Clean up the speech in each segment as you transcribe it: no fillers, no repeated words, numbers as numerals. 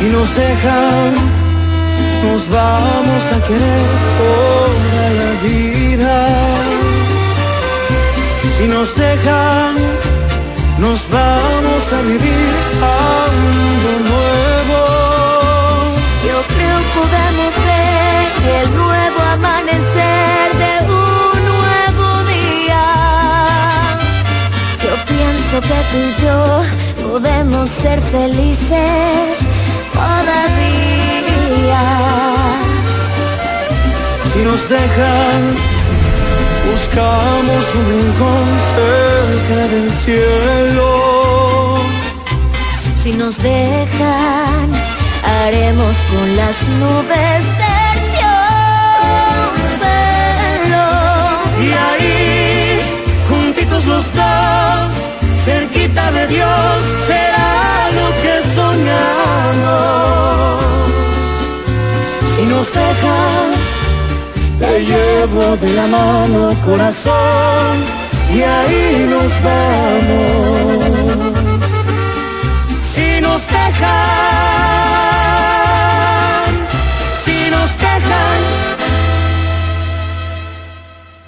Si nos dejan, nos vamos a querer toda la vida. Si nos dejan, nos vamos a vivir algo nuevo. Yo creo podemos ver el nuevo amanecer de un nuevo día. Yo pienso que tú y yo podemos ser felices todavía. Si nos dejan, buscamos un rincón cerca del cielo. Si nos dejan, haremos con las nubes terciopelo. Y ahí, juntitos los dos, cerquita de Dios, será lo que soñamos. Si nos dejan, te llevo de la mano, corazón, y ahí nos vamos. Si nos dejan, si nos dejan.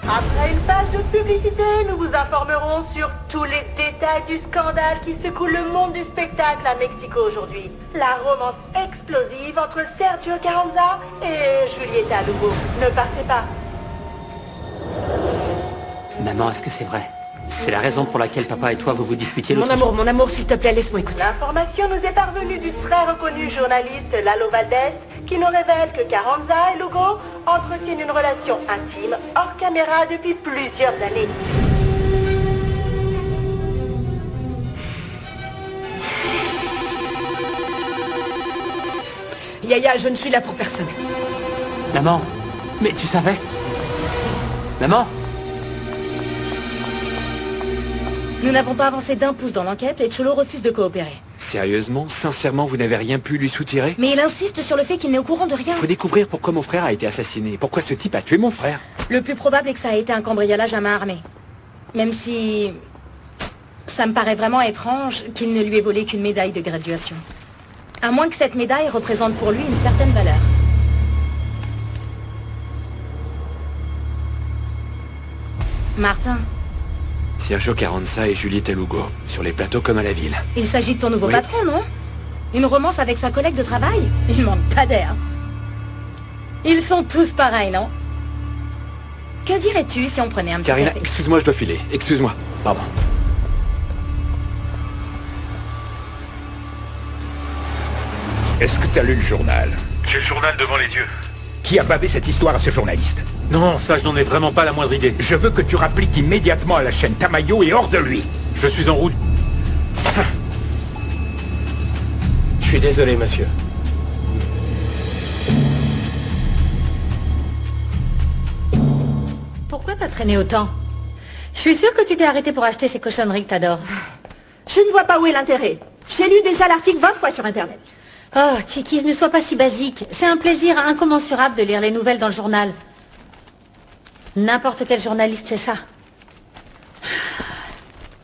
Après une phase de publicité, nous vous informerons sur tous les détails du scandale qui secoue le monde du spectacle à Mexico aujourd'hui. La romance explosive entre Sergio Carranza et Julieta Lugo. Ne partez pas. Maman, est-ce que c'est vrai? C'est la raison pour laquelle papa et toi vous vous disputiez l'autre jour. Mon amour, s'il te plaît, laisse-moi écouter. L'information nous est parvenue du très reconnu journaliste Lalo Valdez qui nous révèle que Carranza et Lugo entretiennent une relation intime hors caméra depuis plusieurs années. Yaya, je ne suis là pour personne. Maman, mais tu savais? Maman? Nous n'avons pas avancé d'un pouce dans l'enquête et Cholo refuse de coopérer. Sérieusement? Sincèrement, vous n'avez rien pu lui soutirer? Mais il insiste sur le fait qu'il n'est au courant de rien. Faut découvrir pourquoi mon frère a été assassiné. Pourquoi ce type a tué mon frère? Le plus probable est que ça a été un cambriolage à main armée. Même si... ça me paraît vraiment étrange qu'il ne lui ait volé qu'une médaille de graduation. À moins que cette médaille représente pour lui une certaine valeur. Martin, Sergio Carranza et Julieta Lugo, sur les plateaux comme à la ville. il s'agit de ton nouveau Oui. patron, non? Une romance avec sa collègue de travail? Il manque pas d'air. Ils sont tous pareils, non? Que dirais-tu si on prenait un petit Karina, café? excuse-moi, je dois filer. Excuse-moi. Pardon. Est-ce que t'as lu le journal? J'ai le journal devant les yeux. Qui a bavé cette histoire à ce journaliste? Non, ça je n'en ai vraiment pas la moindre idée. Je veux que tu rappliques immédiatement à la chaîne Tamayo et hors de lui. Je suis en route. Je suis désolé, monsieur. Pourquoi t'as traîné autant? Je suis sûre que tu t'es arrêté pour acheter ces cochonneries que t'adores. Je ne vois pas où est l'intérêt. J'ai lu déjà l'article 20 fois sur Internet. Oh, Chiquis, ne sois pas si basique. C'est un plaisir incommensurable de lire les nouvelles dans le journal. N'importe quel journaliste sait ça.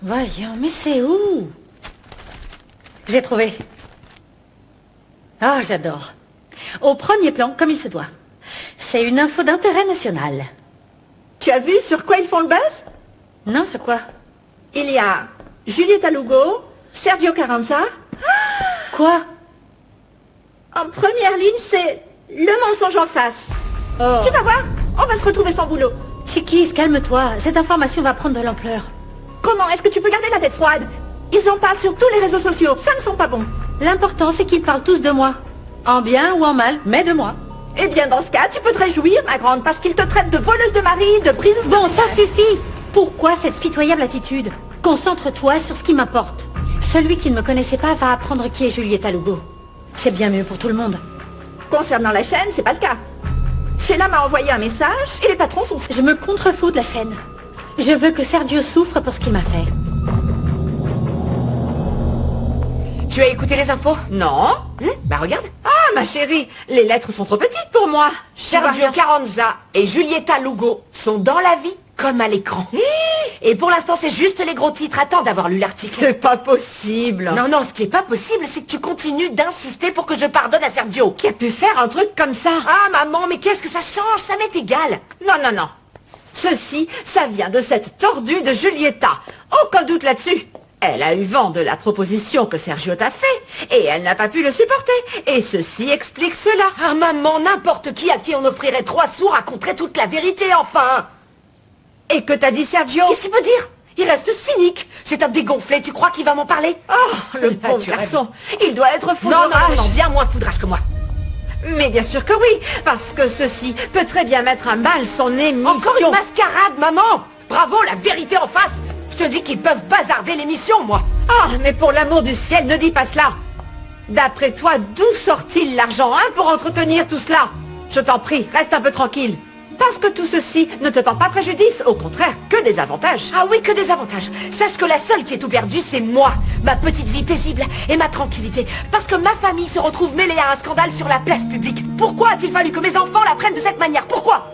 Voyons, mais c'est où? J'ai trouvé. Oh, j'adore. Au premier plan, comme il se doit. C'est une info d'intérêt national. Tu as vu sur quoi ils font le buzz? Non, sur quoi? Il y a Julieta Lugo, Sergio Carranza. Quoi? En première ligne, c'est le mensonge en face. Oh. Tu vas voir, on va se retrouver sans boulot. Chiquis, calme-toi. Cette information va prendre de l'ampleur. Comment est-ce que tu peux garder la tête froide? Ils en parlent sur tous les réseaux sociaux. Ça ne sont pas bons. L'important, c'est qu'ils parlent tous de moi. En bien ou en mal, mais de moi. Eh bien, dans ce cas, tu peux te réjouir, ma grande, parce qu'ils te traitent de voleuse de mari, de brise... Bon, ça suffit. Pourquoi cette pitoyable attitude? Concentre-toi sur ce qui m'importe. Celui qui ne me connaissait pas va apprendre qui est Julieta Lugo. C'est bien mieux pour tout le monde. Concernant la chaîne, c'est pas le cas. Sheila m'a envoyé un message et les patrons sont... Je me contrefous de la chaîne. Je veux que Sergio souffre pour ce qu'il m'a fait. Tu as écouté les infos? Non. Bah regarde. Ah, ma chérie, les lettres sont trop petites pour moi. Sergio Carranza et Julieta Lugo sont dans la vie comme à l'écran. Et pour l'instant, c'est juste les gros titres. Attends d'avoir lu l'article. C'est pas possible. Non, non, ce qui est pas possible, c'est que tu continues d'insister pour que je pardonne à Sergio. Qui a pu faire un truc comme ça? Ah, maman, mais qu'est-ce que ça change? Ça m'est égal. Non, non, non. Ceci, ça vient de cette tordue de Julieta. Aucun doute là-dessus. Elle a eu vent de la proposition que Sergio t'a fait, et elle n'a pas pu le supporter. Et ceci explique cela. Ah, maman, n'importe qui à qui on offrirait 3 sous raconterait toute la vérité, enfin. Et que t'as dit Sergio? Qu'est-ce qu'il peut dire? Il reste cynique. C'est un dégonflé, tu crois qu'il va m'en parler? Oh, le pauvre garçon. Il doit être fou. Non, non, non, bien moins foudrage que moi. Mais bien sûr que oui, parce que ceci peut très bien mettre à mal son émission. Encore une mascarade, maman. Bravo, la vérité en face. Je te dis qu'ils peuvent bazarder l'émission, moi. Ah, mais pour l'amour du ciel, ne dis pas cela. D'après toi, d'où sort-il l'argent, hein, pour entretenir tout cela? Je t'en prie, reste un peu tranquille. Parce que tout ceci ne te porte pas préjudice, au contraire, que des avantages. Ah oui, que des avantages. Sache que la seule qui est tout perdue, c'est moi. Ma petite vie paisible et ma tranquillité. Parce que ma famille se retrouve mêlée à un scandale sur la place publique. Pourquoi a-t-il fallu que mes enfants la prennent de cette manière? Pourquoi?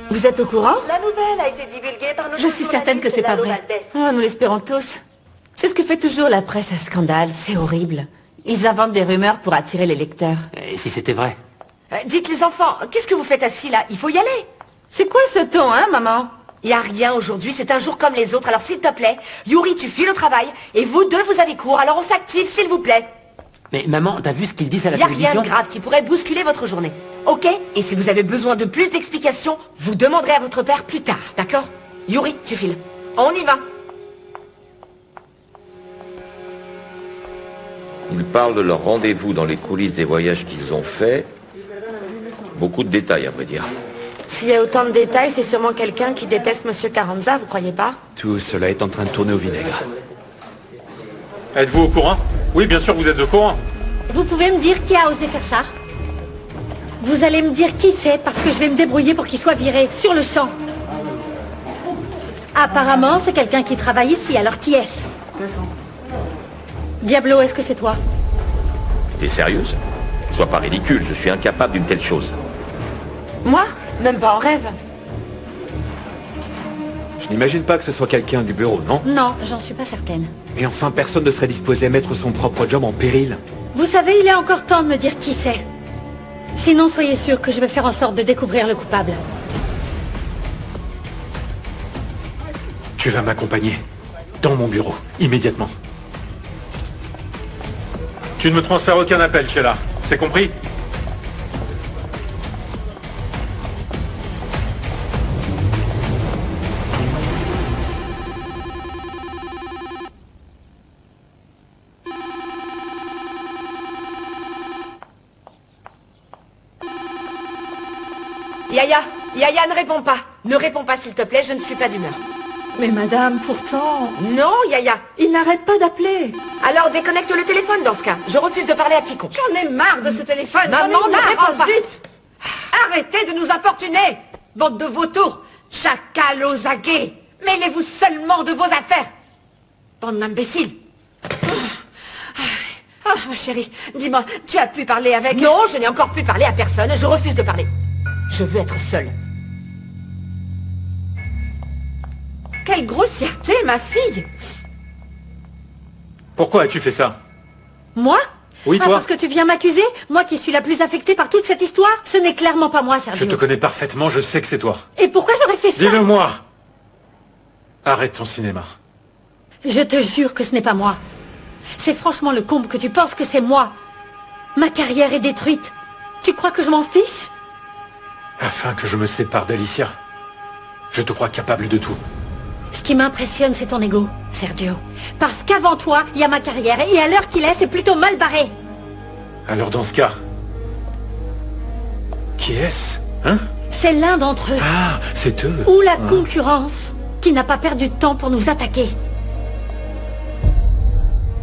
Vous êtes au courant? La nouvelle a été divulguée par nos Je suis certaine que c'est pas vrai. Oh, nous l'espérons tous. C'est ce que fait toujours la presse à scandale, c'est horrible. Ils inventent des rumeurs pour attirer les lecteurs. Et si c'était vrai? Dites les enfants, qu'est-ce que vous faites assis là? Il faut y aller. C'est quoi ce ton, hein, maman? Y a rien aujourd'hui, c'est un jour comme les autres, alors s'il te plaît, Yuri, tu files au travail, et vous deux, vous avez cours, alors on s'active, s'il vous plaît. Mais maman, t'as vu ce qu'ils disent à la Y a télévision? rien de grave qui pourrait bousculer votre journée, ok? Et si vous avez besoin de plus d'explications, vous demanderez à votre père plus tard, d'accord? Yuri, tu files. On y va. Ils parlent de leur rendez-vous dans les coulisses des voyages qu'ils ont faits. Beaucoup de détails, à vrai dire. S'il y a autant de détails, c'est sûrement quelqu'un qui déteste Monsieur Carranza, vous croyez pas? Tout cela est en train de tourner au vinaigre. Êtes-vous au courant? Oui, bien sûr, vous êtes au courant. Vous pouvez me dire qui a osé faire ça? Vous allez me dire qui c'est, parce que je vais me débrouiller pour qu'il soit viré, sur le champ. Apparemment, c'est quelqu'un qui travaille ici, alors qui est-ce? Diablo, est-ce que c'est toi? T'es sérieuse? Sois pas ridicule, je suis incapable d'une telle chose. Moi? Même pas en rêve. Je n'imagine pas que ce soit quelqu'un du bureau, non? Non, j'en suis pas certaine. Et enfin, personne ne serait disposé à mettre son propre job en péril. Vous savez, il est encore temps de me dire qui c'est. Sinon, soyez sûr que je vais faire en sorte de découvrir le coupable. Tu vas m'accompagner. Dans mon bureau, immédiatement. Tu ne me transfères aucun appel, Sheila. C'est compris? Yaya, ne réponds pas. Ne réponds pas, s'il te plaît, je ne suis pas d'humeur. Mais madame, pourtant... Non, Yaya. Il n'arrête pas d'appeler. Alors déconnecte le téléphone dans ce cas. Je refuse de parler à quiconque. J'en ai marre de ce téléphone. Maman, ne réponds pas. Zut. Arrêtez de nous importuner. Bande de vautours. Chacal aux aguets. Mêlez-vous seulement de vos affaires. Bande d'imbéciles. Ma chérie, dis-moi, tu as pu parler avec... Non, je n'ai encore pu parler à personne. Je refuse de parler. Je veux être seule. Quelle grossièreté, ma fille! Pourquoi as-tu fait ça? Moi? Oui, toi. Parce que tu viens m'accuser? Moi qui suis la plus affectée par toute cette histoire? Ce n'est clairement pas moi, Sergio. Je te connais parfaitement, je sais que c'est toi. Et pourquoi j'aurais fait ça? Dis-le-moi! Arrête ton cinéma. Je te jure que ce n'est pas moi. C'est franchement le comble que tu penses que c'est moi. Ma carrière est détruite. Tu crois que je m'en fiche? Afin que je me sépare d'Alicia, je te crois capable de tout. Ce qui m'impressionne, c'est ton ego, Sergio. Parce qu'avant toi, il y a ma carrière, et à l'heure qu'il est, c'est plutôt mal barré. Alors dans ce cas, qui est-ce? Hein? C'est l'un d'entre eux. Ah, c'est eux. Ou la concurrence, qui n'a pas perdu de temps pour nous attaquer.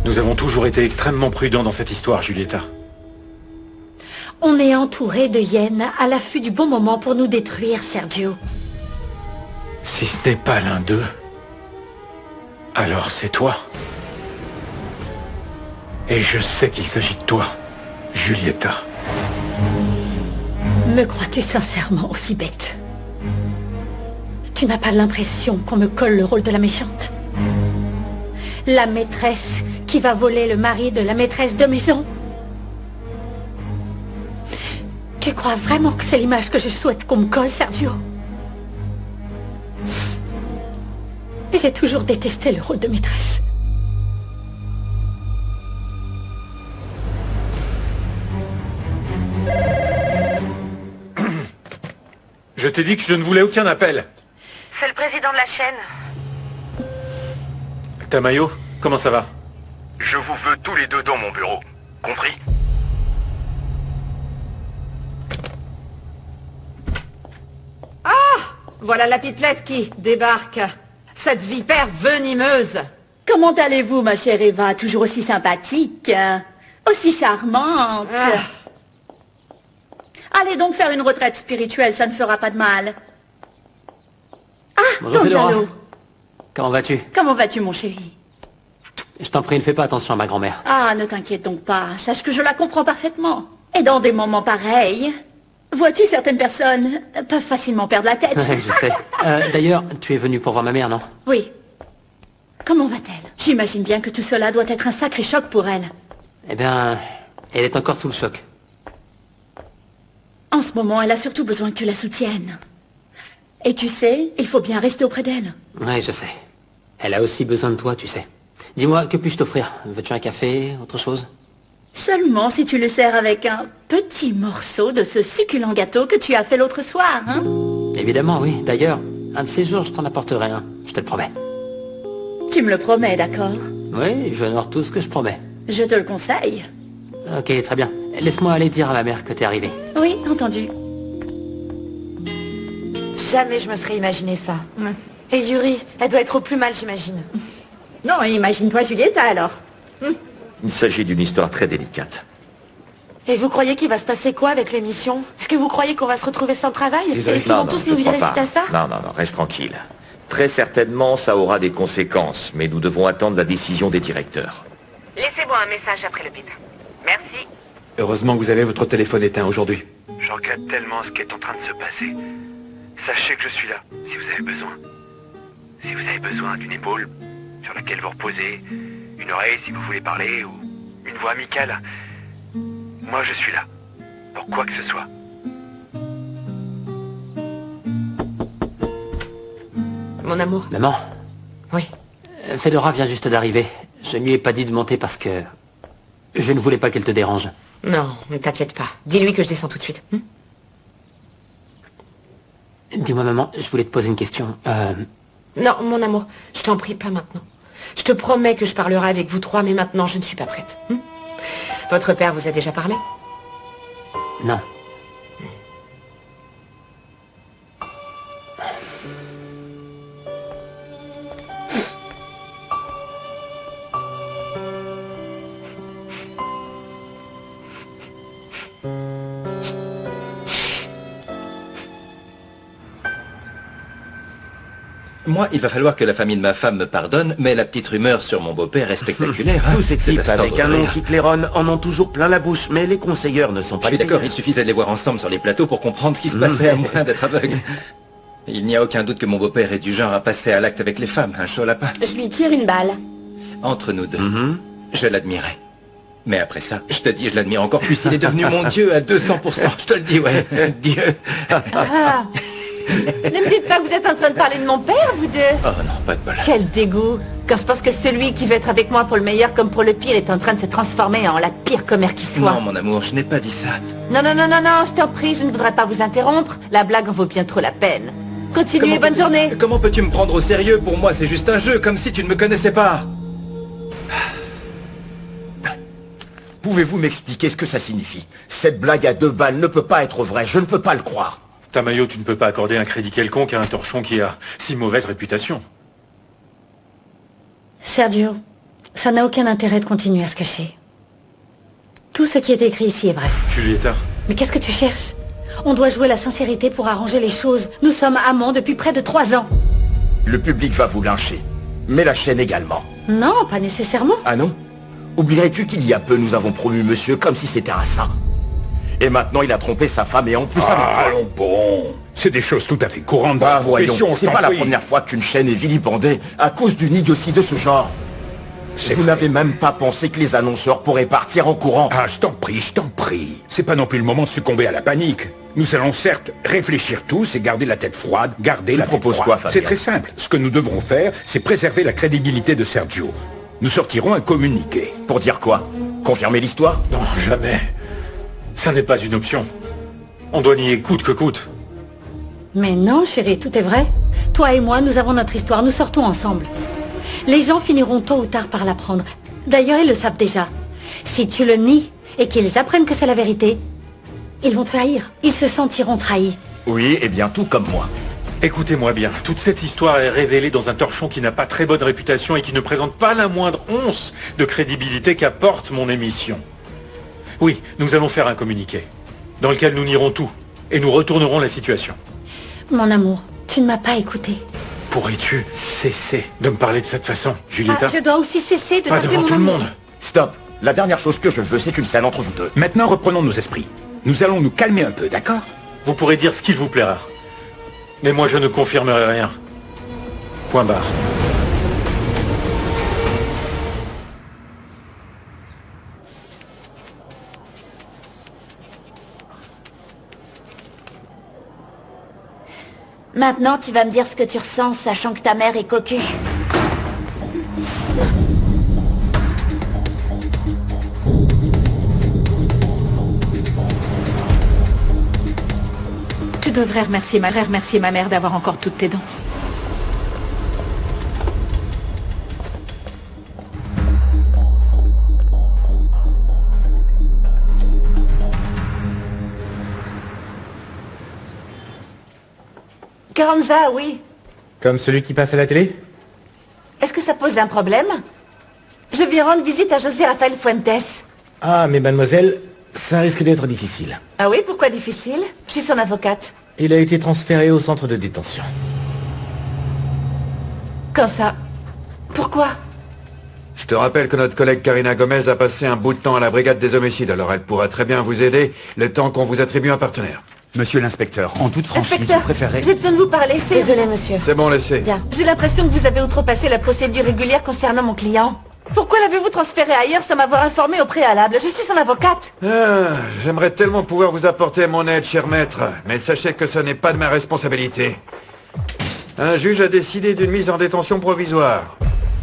Nous avons toujours été extrêmement prudents dans cette histoire, Julieta. On est entouré de hyènes à l'affût du bon moment pour nous détruire, Sergio. Si ce n'est pas l'un d'eux, alors c'est toi. Et je sais qu'il s'agit de toi, Julieta. Me crois-tu sincèrement aussi bête? Tu n'as pas l'impression qu'on me colle le rôle de la méchante? La maîtresse qui va voler le mari de la maîtresse de maison? Tu crois vraiment que c'est l'image que je souhaite qu'on me colle, Sergio? J'ai toujours détesté le rôle de maîtresse. Je t'ai dit que je ne voulais aucun appel. C'est le président de la chaîne. Tamayo, comment ça va? Je vous veux tous les deux dans mon bureau. Compris? Voilà la pipelette qui débarque. Cette vipère venimeuse. Comment allez-vous, ma chère Eva? Toujours aussi sympathique, aussi charmante. Allez donc faire une retraite spirituelle, ça ne fera pas de mal. Ah, Bonjour, Fedora. Gonzalo. Comment vas-tu? Comment vas-tu, mon chéri? Je t'en prie, ne fais pas attention à ma grand-mère. Ah, ne t'inquiète donc pas. Sache que je la comprends parfaitement. Et dans des moments pareils, vois-tu, certaines personnes peuvent facilement perdre la tête. Ouais, je sais. D'ailleurs, tu es venu pour voir ma mère, non? Oui. Comment va-t-elle? J'imagine bien que tout cela doit être un sacré choc pour elle. Eh bien, elle est encore sous le choc. En ce moment, elle a surtout besoin que tu la soutiennes. Et tu sais, il faut bien rester auprès d'elle. Oui, je sais. Elle a aussi besoin de toi, tu sais. Dis-moi, que puis-je t'offrir? Veux-tu un café, autre chose? Seulement si tu le sers avec un petit morceau de ce succulent gâteau que tu as fait l'autre soir, hein? Évidemment, oui. D'ailleurs, un de ces jours, je t'en apporterai un. Je te le promets. Tu me le promets, d'accord? Oui, j'honore tout ce que je promets. Je te le conseille. Ok, très bien. Laisse-moi aller dire à ma mère que t'es arrivé. Oui, entendu. Jamais je me serais imaginé ça. Et Yuri, elle doit être au plus mal, j'imagine. Non, imagine-toi Julieta alors. Il s'agit d'une histoire très délicate. Et vous croyez qu'il va se passer quoi avec l'émission? Est-ce que vous croyez qu'on va se retrouver sans travail? Désolé. Est-ce qu'ils vont tous nous virer suite à ça? Non, reste tranquille. Très certainement, ça aura des conséquences, mais nous devons attendre la décision des directeurs. Laissez-moi un message après le bip. Merci. Heureusement que vous avez votre téléphone éteint aujourd'hui. Je regrette tellement ce qui est en train de se passer. Sachez que je suis là, si vous avez besoin. Si vous avez besoin d'une épaule sur laquelle vous reposez, une oreille si vous voulez parler, ou une voix amicale, moi je suis là, pour quoi que ce soit. Mon amour. Maman? Oui. Fedora vient juste d'arriver. Je ne lui ai pas dit de monter parce que je ne voulais pas qu'elle te dérange. Non, ne t'inquiète pas. Dis-lui que je descends tout de suite. Dis-moi, maman, je voulais te poser une question. Non, mon amour, je t'en prie, pas maintenant. Je te promets que je parlerai avec vous trois, mais maintenant, je ne suis pas prête. Votre père vous a déjà parlé? Non. Moi, il va falloir que la famille de ma femme me pardonne, mais la petite rumeur sur mon beau-père est spectaculaire. Tous ces types C'est avec un nom extraordinaire. qui claironne en ont toujours plein la bouche, mais les conseilleurs ne sont Je pas suis les d'accord, il meilleurs. suffisait de les voir ensemble sur les plateaux pour comprendre ce qui se passait à moins d'être aveugle. Il n'y a aucun doute que mon beau-père est du genre à passer à l'acte avec les femmes, un chaud lapin. Je lui tire une balle. Entre nous deux, je l'admirais. Mais après ça, je te dis, je l'admire encore plus. Il est devenu mon Dieu à 200%. Je te le dis, ouais. Dieu. Ah. Ne me dites pas que vous êtes en train de parler de mon père, vous deux. Oh non, pas de bol. Quel dégoût. Quand je pense que celui qui veut être avec moi pour le meilleur comme pour le pire est en train de se transformer en la pire commère qui soit. Non, mon amour, je n'ai pas dit ça. Non, je t'en prie, je ne voudrais pas vous interrompre. La blague en vaut bien trop la peine. Continuez, bonne journée. Comment peux-tu me prendre au sérieux? Pour moi, c'est juste un jeu, comme si tu ne me connaissais pas. Pouvez-vous m'expliquer ce que ça signifie? Cette blague à 2 balles ne peut pas être vraie, je ne peux pas le croire. Tamayo, tu ne peux pas accorder un crédit quelconque à un torchon qui a si mauvaise réputation. Sergio, ça n'a aucun intérêt de continuer à se cacher. Tout ce qui est écrit ici est vrai. Julieta. Mais qu'est-ce que tu cherches? On doit jouer la sincérité pour arranger les choses. Nous sommes amants depuis près de 3 ans. Le public va vous lyncher, mais la chaîne également. Non, pas nécessairement. Ah non? Oublierais-tu qu'il y a peu nous avons promu monsieur comme si c'était un saint? Et maintenant il a trompé sa femme et en plus... Allons bon. C'est des choses tout à fait courantes dans la voyons, profession, c'est je pas t'en la prie. première fois qu'une chaîne est vilipendée à cause d'une idiotie de ce genre. Vous n'avez même pas pensé que les annonceurs pourraient partir en courant. Ah, je t'en prie, je t'en prie. C'est pas non plus le moment de succomber à la panique. Nous allons certes réfléchir tous et garder la tête froide, garder la tête proposes froide. quoi, Fabien? C'est très simple. Ce que nous devrons faire, c'est préserver la crédibilité de Sergio. Nous sortirons un communiqué. Pour dire quoi? Confirmer l'histoire? Non, jamais. Ça n'est pas une option. On doit nier coûte que coûte. Mais non, chérie, tout est vrai. Toi et moi, nous avons notre histoire, nous sortons ensemble. Les gens finiront tôt ou tard par l'apprendre. D'ailleurs, ils le savent déjà. Si tu le nies et qu'ils apprennent que c'est la vérité, ils vont te haïr. Ils se sentiront trahis. Oui, et bien tout comme moi. Écoutez-moi bien, toute cette histoire est révélée dans un torchon qui n'a pas très bonne réputation et qui ne présente pas la moindre once de crédibilité qu'apporte mon émission. Oui, nous allons faire un communiqué, dans lequel nous nierons tout, et nous retournerons la situation. Mon amour, tu ne m'as pas écouté. Pourrais-tu cesser de me parler de cette façon, Julieta? Je dois aussi cesser de Pas t'appeler devant mon tout le amour. monde. Stop. La dernière chose que je veux, c'est une scène entre vous deux. Maintenant, reprenons nos esprits. Nous allons nous calmer un peu, d'accord? Vous pourrez dire ce qu'il vous plaira. Mais moi, je ne confirmerai rien. Point barre. Maintenant, tu vas me dire ce que tu ressens, sachant que ta mère est cocu. Tu devrais remercier ma mère d'avoir encore toutes tes dents. Carranza, oui. Comme celui qui passe à la télé? Est-ce que ça pose un problème? Je viens rendre visite à José Rafael Fuentes. Ah, mais mademoiselle, ça risque d'être difficile. Ah oui, pourquoi difficile? Je suis son avocate. Il a été transféré au centre de détention. Quand ça? Pourquoi? Je te rappelle que notre collègue Karina Gomez a passé un bout de temps à la brigade des homicides, alors elle pourra très bien vous aider le temps qu'on vous attribue un partenaire. Monsieur l'inspecteur, en toute franchise, Inspecteur, je préférerais... j'ai besoin de vous parler, c'est... Désolée, monsieur. C'est bon, laissez. Bien. J'ai l'impression que vous avez outrepassé la procédure régulière concernant mon client. Pourquoi l'avez-vous transféré ailleurs sans m'avoir informé au préalable? Je suis son avocate. Ah, j'aimerais tellement pouvoir vous apporter mon aide, cher maître, mais sachez que ce n'est pas de ma responsabilité. Un juge a décidé d'une mise en détention provisoire.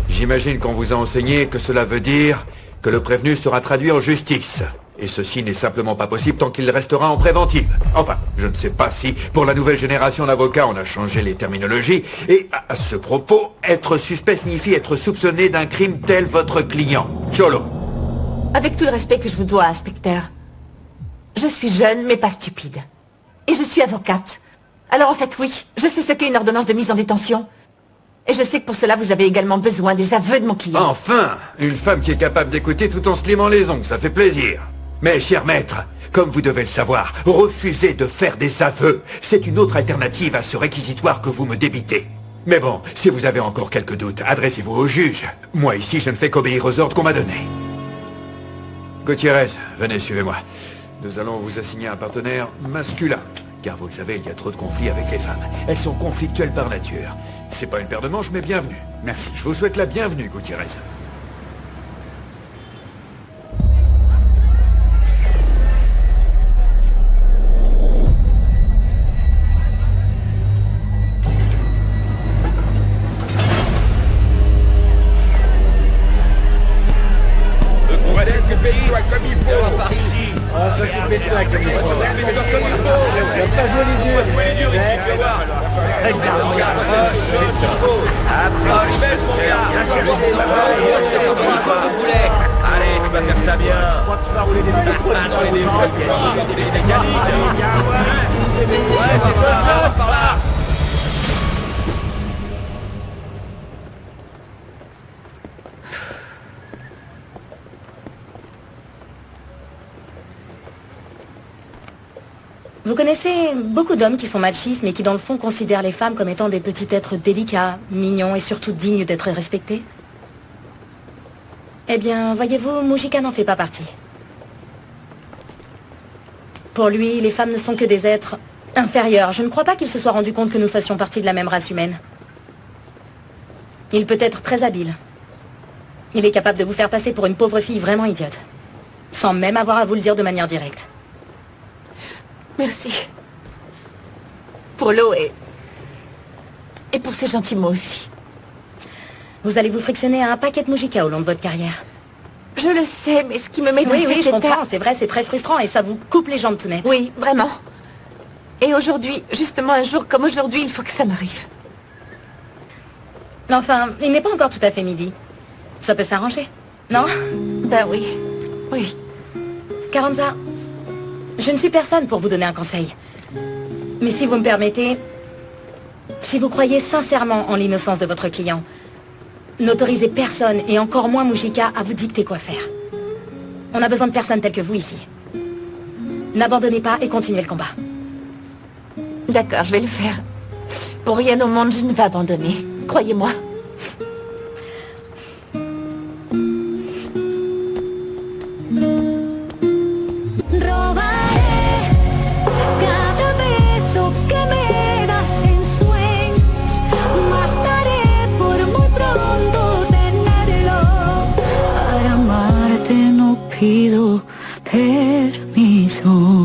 J'imagine qu'on vous a enseigné que cela veut dire que le prévenu sera traduit en justice. Et ceci n'est simplement pas possible tant qu'il restera en préventive. Enfin, je ne sais pas si, pour la nouvelle génération d'avocats, on a changé les terminologies. Et à ce propos, être suspect signifie être soupçonné d'un crime tel votre client. Cholo. Avec tout le respect que je vous dois, inspecteur. Je suis jeune, mais pas stupide. Et je suis avocate. Alors en fait, oui, je sais ce qu'est une ordonnance de mise en détention. Et je sais que pour cela, vous avez également besoin des aveux de mon client. Enfin, une femme qui est capable d'écouter tout en se limant les ongles, ça fait plaisir. Mais, cher maître, comme vous devez le savoir, refusez de faire des aveux. C'est une autre alternative à ce réquisitoire que vous me débitez. Mais bon, si vous avez encore quelques doutes, adressez-vous au juge. Moi, ici, je ne fais qu'obéir aux ordres qu'on m'a donnés. Gutiérrez, venez, suivez-moi. Nous allons vous assigner un partenaire masculin. Car vous le savez, il y a trop de conflits avec les femmes. Elles sont conflictuelles par nature. C'est pas une paire de manches, mais bienvenue. Merci, je vous souhaite la bienvenue, Gutiérrez. Comme il faut, par ici. On va s'occuper de toi comme il faut. On va pas jouer les yeux. Regarde, approche, allez, tu vas faire ça bien. Je crois que tu vas rouler des ouais, c'est ça, par là. Vous connaissez beaucoup d'hommes qui sont machistes, mais qui dans le fond considèrent les femmes comme étant des petits êtres délicats, mignons et surtout dignes d'être respectés. Eh bien, voyez-vous, Mujica n'en fait pas partie. Pour lui, les femmes ne sont que des êtres Inférieur, je ne crois pas qu'il se soit rendu compte que nous fassions partie de la même race humaine. Il peut être très habile. Il est capable de vous faire passer pour une pauvre fille vraiment idiote. Sans même avoir à vous le dire de manière directe. Merci. Pour l'eau et pour ces gentils mots aussi. Vous allez vous frictionner à un paquet de Mujica au long de votre carrière. Je le sais, mais ce qui me met dans Oui, cet je état... comprends, c'est vrai, c'est très frustrant et ça vous coupe les jambes tout net. Oui, vraiment. Et aujourd'hui, justement un jour comme aujourd'hui, il faut que ça m'arrive. Enfin, il n'est pas encore tout à fait midi. Ça peut s'arranger, non? Ben oui, oui. Carranza, je ne suis personne pour vous donner un conseil. Mais si vous me permettez, si vous croyez sincèrement en l'innocence de votre client, n'autorisez personne, et encore moins Mujica, à vous dicter quoi faire. On a besoin de personnes telles que vous ici. N'abandonnez pas et continuez le combat. D'accord, je vais le faire. Pour rien au monde, je ne vais abandonner. Croyez-moi. Pido permiso.